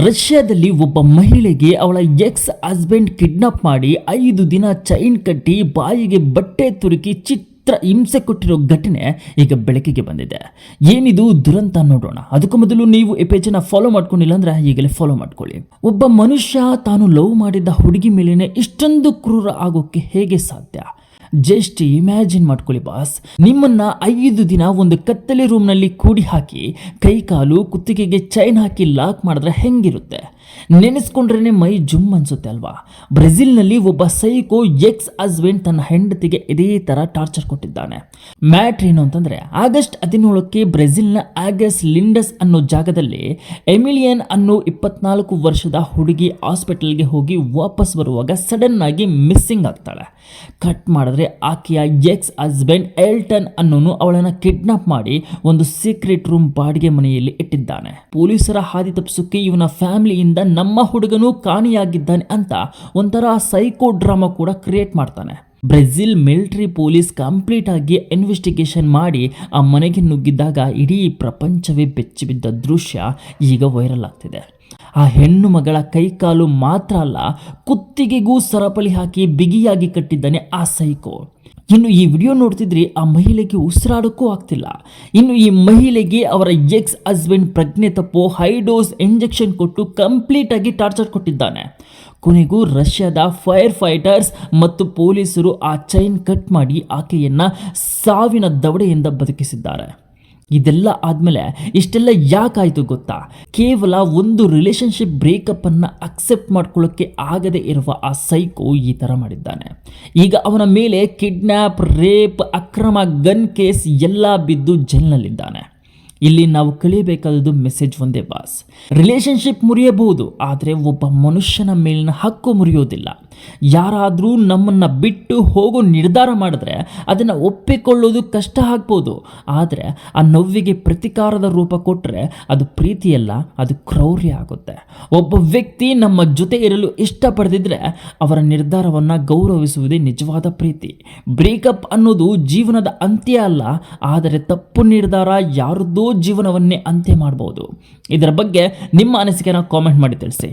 ರಷ್ಯಾದಲ್ಲಿ ಒಬ್ಬ ಮಹಿಳೆಗೆ ಅವಳ ಎಕ್ಸ್ ಹಸ್ಬೆಂಡ್ ಕಿಡ್ನಾಪ್ ಮಾಡಿ 5 ದಿನ ಚೈನ್ ಕಟ್ಟಿ ಬಾಯಿಗೆ ಬಟ್ಟೆ ತುರುಕಿ ಹಿಂಸೆ ಕೊಟ್ಟಿರೋ ಘಟನೆ ಈಗ ಬೆಳಕಿಗೆ ಬಂದಿದೆ. ಏನಿದು ದುರಂತ ನೋಡೋಣ. ಅದಕ್ಕೂ ಮೊದಲು ನೀವು ಈ ಪೇಜನ್ನ ಫಾಲೋ ಮಾಡ್ಕೊಂಡಿಲ್ಲ ಅಂದ್ರೆ ಈಗಲೇ ಫಾಲೋ ಮಾಡ್ಕೊಳ್ಳಿ. ಒಬ್ಬ ಮನುಷ್ಯ ತಾನು ಲವ್ ಮಾಡಿದ್ದ ಹುಡುಗಿ ಮೇಲೇನೆ ಇಷ್ಟೊಂದು ಕ್ರೂರ ಆಗೋಕ್ಕೆ ಹೇಗೆ ಸಾಧ್ಯ? ಜಸ್ಟ್ ಇಮ್ಯಾಜಿನ್ ಮಾಡ್ಕೊಳ್ಳಿ ಬಾಸ್. ನಿಮ್ಮನ್ನ 5 ದಿನ ಒಂದು ಕತ್ತಲೆ ರೂಮ್ನಲ್ಲಿ ಕೂಡಿ ಹಾಕಿ ಕೈ ಕಾಲು ಕುತ್ತಿಗೆಗೆ ಚೈನ್ ಹಾಕಿ ಲಾಕ್ ಮಾಡಿದ್ರೆ ಹೆಂಗಿರುತ್ತೆ? ನೆನೆಸ್ಕೊಂಡ್ರೇನೆ ಮೈ ಜುಮ್ ಅನ್ಸುತ್ತೆ ಅಲ್ವಾ? ಬ್ರೆಜಿಲ್ನಲ್ಲಿ ಒಬ್ಬ ಸೈಕೋ ಎಕ್ಸ್ ಹಸ್ಬೆಂಡ್ ತನ್ನ ಹೆಂಡತಿಗೆ ಇದೇ ತರ ಟಾರ್ಚರ್ ಕೊಟ್ಟಿದ್ದಾನೆ. ಮ್ಯಾಟ್ರ್ ಏನು ಅಂತಂದ್ರೆ, ಆಗಸ್ಟ್ 17ಕ್ಕೆ ಬ್ರೆಜಿಲ್ನ ಆಗಸ್ ಲಿಂಡಸ್ ಅನ್ನೋ ಜಾಗದಲ್ಲಿ ಎಮಿಲಿಯನ್ ಅನ್ನೋ 24 ವರ್ಷದ ಹುಡುಗಿ ಹಾಸ್ಪಿಟಲ್ಗೆ ಹೋಗಿ ವಾಪಸ್ ಬರುವಾಗ ಸಡನ್ ಆಗಿ ಮಿಸ್ಸಿಂಗ್ ಆಗ್ತಾಳೆ. ಕಟ್ ಮಾಡಿದ್ರೆ ಆಕೆಯ ಎಕ್ಸ್ ಹಸ್ಬೆಂಡ್ ಎಲ್ಟನ್ ಅನ್ನೋನು ಅವಳನ್ನ ಕಿಡ್ನಾಪ್ ಮಾಡಿ ಒಂದು ಸೀಕ್ರೆಟ್ ರೂಮ್ ಬಾಡಿಗೆ ಮನೆಯಲ್ಲಿ ಇಟ್ಟಿದ್ದಾನೆ. ಪೊಲೀಸರ ಹಾದಿ ತಪ್ಪಿಸೋಕೆ ಇವನ ಫ್ಯಾಮಿಲಿಯಿಂದ ನಮ್ಮ ಹುಡುಗನು ಕಾಣೆಯಾಗಿದ್ದಾನೆ ಅಂತ ಒಂಥರ ಸೈಕೋ ಡ್ರಾಮಾ ಕೂಡ ಕ್ರಿಯೇಟ್ ಮಾಡ್ತಾನೆ. ಬ್ರೆಜಿಲ್ ಮಿಲಿಟರಿ ಪೊಲೀಸ್ ಕಂಪ್ಲೀಟ್ ಆಗಿ ಇನ್ವೆಸ್ಟಿಗೇಷನ್ ಮಾಡಿ ಆ ಮನೆಗೆ ನುಗ್ಗಿದ್ದಾಗ ಇಡೀ ಪ್ರಪಂಚವೇ ಬೆಚ್ಚಿಬಿದ್ದ ದೃಶ್ಯ ಈಗ ವೈರಲ್ ಆಗ್ತಿದೆ. ಆ ಹೆಣ್ಣು ಮಗಳ ಕೈಕಾಲು ಮಾತ್ರ ಅಲ್ಲ, ಕುತ್ತಿಗೆಗೂ ಸರಪಳಿ ಹಾಕಿ ಬಿಗಿಯಾಗಿ ಕಟ್ಟಿದ್ದಾನೆ ಆ ಸೈಕೋ. ಇನ್ನು ಈ ವಿಡಿಯೋ ನೋಡ್ತಿದ್ರಿ ಆ ಮಹಿಳೆಗೆ ಉಸಿರಾಡೋಕ್ಕೂ ಆಗ್ತಿಲ್ಲ. ಇನ್ನು ಈ ಮಹಿಳೆಗೆ ಅವರ ಎಕ್ಸ್ ಹಸ್ಬೆಂಡ್ ಪ್ರಜ್ಞೆ ತಪ್ಪೋ ಹೈ ಡೋಸ್ ಇಂಜೆಕ್ಷನ್ ಕೊಟ್ಟು ಕಂಪ್ಲೀಟ್ ಆಗಿ ಟಾರ್ಚರ್ ಕೊಟ್ಟಿದ್ದಾನೆ. ಕೊನೆಗೂ ರಷ್ಯಾದ ಫೈರ್ ಫೈಟರ್ಸ್ ಮತ್ತು ಪೊಲೀಸರು ಆ ಚೈನ್ ಕಟ್ ಮಾಡಿ ಆಕೆಯನ್ನ ಸಾವಿನ ದವಡೆಯಿಂದ ಬದುಕಿಸಿದ್ದಾರೆ. ಇದೆಲ್ಲ ಆದಮೇಲೆ ಇಷ್ಟೆಲ್ಲ ಯಾಕಾಯಿತು ಗೊತ್ತಾ? ಕೇವಲ ಒಂದು ರಿಲೇಷನ್ಶಿಪ್ ಬ್ರೇಕಪ್ ಅನ್ನು ಅಕ್ಸೆಪ್ಟ್ ಮಾಡ್ಕೊಳ್ಳೋಕ್ಕೆ ಆಗದೆ ಇರುವ ಆ ಸೈಕೋ ಈ ಥರ ಮಾಡಿದ್ದಾನೆ. ಈಗ ಅವನ ಮೇಲೆ ಕಿಡ್ನ್ಯಾಪ್, ರೇಪ್, ಅಕ್ರಮ ಗನ್ ಕೇಸ್ ಎಲ್ಲ ಬಿದ್ದು ಜೈಲ್ನಲ್ಲಿದ್ದಾನೆ. ಇಲ್ಲಿ ನಾವು ಕಲಿಯಬೇಕಾದದ್ದು ಮೆಸೇಜ್ ಒಂದೇ ಬಾಸ್. ರಿಲೇಷನ್ಶಿಪ್ ಮುರಿಯಬಹುದು, ಆದರೆ ಒಬ್ಬ ಮನುಷ್ಯನ ಮೇಲಿನ ಹಕ್ಕು ಮುರಿಯೋದಿಲ್ಲ. ಯಾರಾದರೂ ನಮ್ಮನ್ನ ಬಿಟ್ಟು ಹೋಗೋ ನಿರ್ಧಾರ ಮಾಡಿದ್ರೆ ಅದನ್ನು ಒಪ್ಪಿಕೊಳ್ಳೋದು ಕಷ್ಟ ಆಗ್ಬೋದು, ಆದರೆ ಆ ನೋವಿಗೆ ಪ್ರತಿಕಾರದ ರೂಪ ಕೊಟ್ಟರೆ ಅದು ಪ್ರೀತಿಯಲ್ಲ, ಅದು ಕ್ರೌರ್ಯ ಆಗುತ್ತೆ. ಒಬ್ಬ ವ್ಯಕ್ತಿ ನಮ್ಮ ಜೊತೆ ಇರಲು ಇಷ್ಟಪಡದಿದ್ರೆ ಅವರ ನಿರ್ಧಾರವನ್ನು ಗೌರವಿಸುವುದೇ ನಿಜವಾದ ಪ್ರೀತಿ. ಬ್ರೇಕಪ್ ಅನ್ನೋದು ಜೀವನದ ಅಂತ್ಯ ಅಲ್ಲ, ಆದರೆ ತಪ್ಪು ನಿರ್ಧಾರ ಯಾರದ್ದೋ ಜೀವನವನ್ನೇ ಅಂತ್ಯ ಮಾಡಬಹುದು. ಇದರ ಬಗ್ಗೆ ನಿಮ್ಮ ಅನಿಸಿಕೆನ ಕಾಮೆಂಟ್ ಮಾಡಿ ತಿಳಿಸಿ.